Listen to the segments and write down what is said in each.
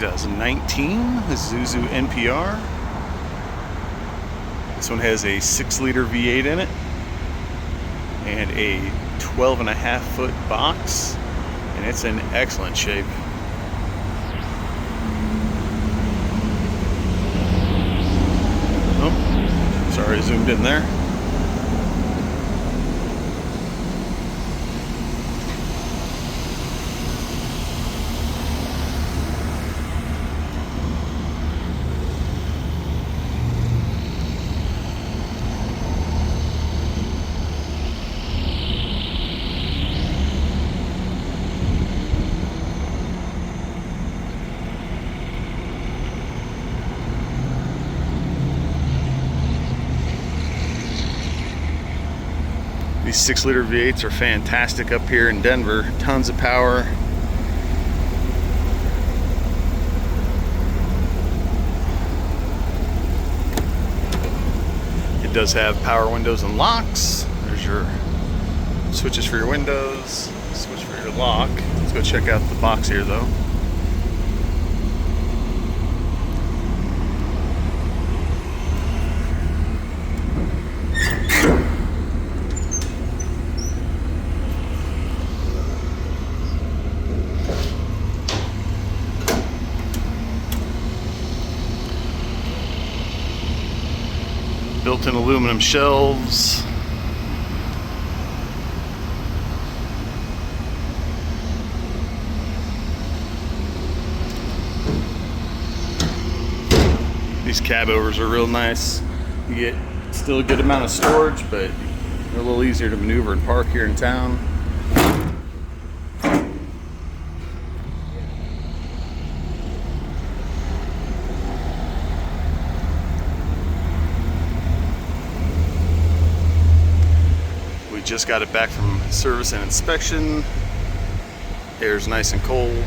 2019 Isuzu NPR. This one has a 6-liter V8 in it and a 12.5-foot box, and it's in excellent shape. Oh, sorry, I zoomed in there. These 6-liter V8s are fantastic up here in Denver. Tons of power. It does have power windows and locks. There's your switches for your windows, switch for your lock. Let's go check out the box here though. Built-in aluminum shelves. These cab overs are real nice. You get still a good amount of storage, but they're a little easier to maneuver and park here in town. We just got it back from service and inspection. Air's nice and cold.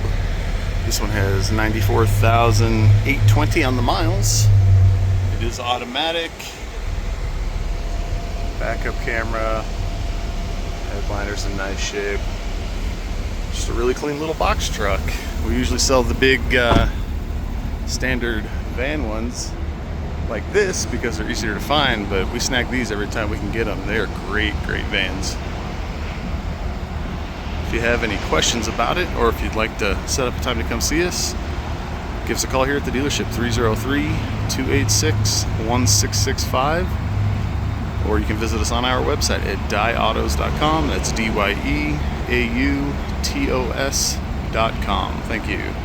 This one has 94,820 on the miles. It is automatic. Backup camera. Headliner's in nice shape. Just a really clean little box truck. We usually sell the big standard van ones like this because they're easier to find, but we snag these every time we can get them. They are great vans. If you have any questions about it, or if you'd like to set up a time to come see us, give us a call here at the dealership, 303-286-1665, or you can visit us on our website at dyeautos.com. That's DYEAUTOS.com. Thank you.